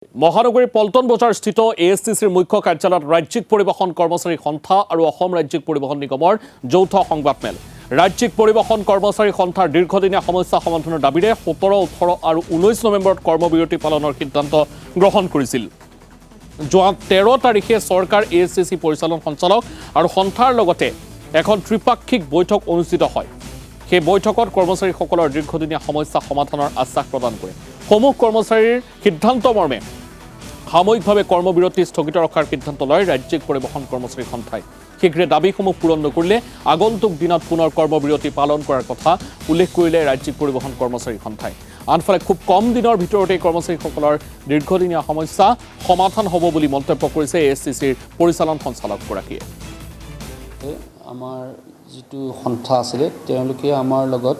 মহানগৰীৰ পল্টন বজাৰ স্থিত এএছটিচিৰ মুখ্য কাৰ্যালয়ত ৰাজ্যিক পৰিবহণ কৰ্মচাৰী সন্থা আৰু অসম ৰাজ্যিক পৰিবহণ নিগমৰ যৌথ সংবাদমেল। ৰাজ্যিক পৰিবহণ কৰ্মচাৰী সন্থাৰ দীৰ্ঘদিনীয়া সমস্যা সমাধানৰ দাবীৰে 17, 18 আৰু 19 নৱেম্বৰত কৰ্মবিৰতি পালনৰ সিদ্ধান্ত গ্ৰহণ কৰিছিল। যোৱা 13 তাৰিখে চৰকাৰ এএছটিচি পৰিচালন সঞ্চালক আৰু সন্থাৰ লগতে এখন ত্ৰিপাক্ষিক বৈঠক অনুষ্ঠিত হয়। সেই বৈঠকত কৰ্মচাৰীসকলৰ দীৰ্ঘদিনীয়া সমস্যা সমাধানৰ আশ্বাস প্ৰদান কৰে। সমূহ কৰ্মচাৰীৰ সিদ্ধান্ত মৰ্মে সাময়িকভাৱে কৰ্মবিৰতি স্থগিত ৰখাৰ সিদ্ধান্ত লয় ৰাজ্যিক পৰিবহণ কৰ্মচাৰী সন্থাই। শীঘ্ৰে দাবীসমূহ পূৰণ নকৰিলে আগন্তুক দিনত পুনৰ কৰ্মবিৰতি পালন কৰাৰ কথা উল্লেখ কৰিলে ৰাজ্যিক পৰিবহণ কৰ্মচাৰী সন্থাই। আনফালে খুব কম দিনৰ ভিতৰতে কৰ্মচাৰীসকলৰ দীৰ্ঘদিনীয়া সমস্যা সমাধান হ'ব বুলি মন্তব্য কৰিছে এএছটিচিৰ পৰিচালন সঞ্চালকগৰাকীয়ে। আমাৰ যিটো সন্থা আছিলে তেওঁলোকে আমাৰ লগত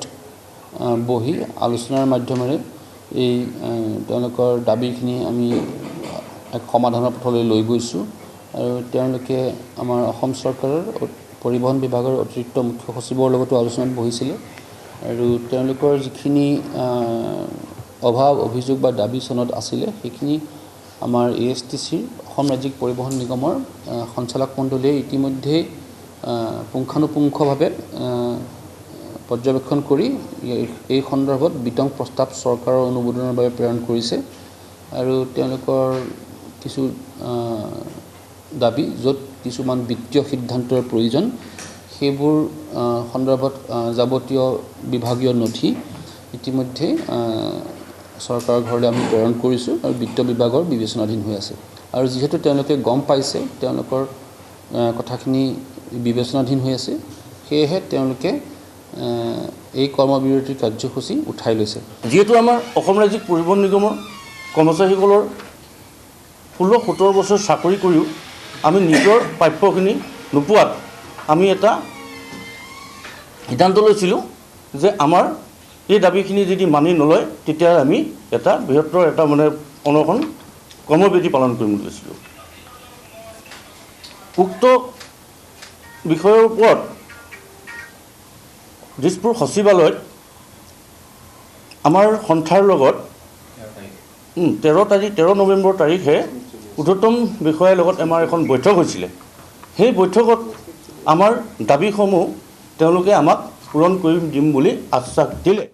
বহি আলোচনাৰ মাধ্যমেৰে এই তেওঁলোকৰ দাবীখিনি আমি এক সমাধানৰ পথলৈ লৈ গৈছোঁ আৰু তেওঁলোকে আমাৰ অসম চৰকাৰৰ পৰিবহণ বিভাগৰ অতিৰিক্ত মুখ্য সচিবৰ লগতো আলোচনাত বহিছিলে আৰু তেওঁলোকৰ যিখিনি অভাৱ অভিযোগ বা দাবী চনত আছিলে সেইখিনি আমাৰ এএছটিচিৰ অসম ৰাজ্যিক পৰিবহণ নিগমৰ সঞ্চালক মণ্ডলীয়ে ইতিমধ্যেই পুংখানুপুংখভাৱে পৰ্যবেক্ষণ কৰি এই সন্দৰ্ভত বিতং প্ৰস্তাৱ চৰকাৰৰ অনুমোদনৰ বাবে প্ৰেৰণ কৰিছে আৰু তেওঁলোকৰ কিছু দাবী য'ত কিছুমান বিত্তীয় সিদ্ধান্তৰ প্ৰয়োজন সেইবোৰ সন্দৰ্ভত যাৱতীয় বিভাগীয় নথি ইতিমধ্যে চৰকাৰৰ ঘৰলৈ আমি প্ৰেৰণ কৰিছোঁ আৰু বিত্ত বিভাগৰ বিবেচনাধীন হৈ আছে আৰু যিহেতু তেওঁলোকে গম পাইছে তেওঁলোকৰ কথাখিনি বিবেচনাধীন হৈ আছে সেয়েহে তেওঁলোকে এই কৰ্মবিৰতিৰ কাৰ্যসূচী উঠাই লৈছে। যিহেতু আমাৰ অসম ৰাজ্যিক পৰিবহণ নিগমৰ কৰ্মচাৰীসকলৰ 16-17 বছৰ চাকৰি কৰিও আমি নিজৰ প্ৰাপ্যখিনি নোপোৱাত আমি এটা সিদ্ধান্ত লৈছিলোঁ যে আমাৰ এই দাবীখিনি যদি মানি নলয় তেতিয়া আমি এটা বৃহত্তৰ এটা অনশন কৰ্মবিৰতি পালন কৰিম বুলি লৈছিলোঁ। উক্ত বিষয়ৰ ওপৰত দিছপুৰ সচিবালয়ত আমাৰ সন্থাৰ লগত 13 নৱেম্বৰ তাৰিখে ঊৰ্ধ্বতম বিষয়াৰ লগত আমাৰ এখন বৈঠক হৈছিলে। সেই বৈঠকত আমাৰ দাবীসমূহ তেওঁলোকে আমাক পূৰণ কৰি দিম বুলি আশ্বাস দিলে।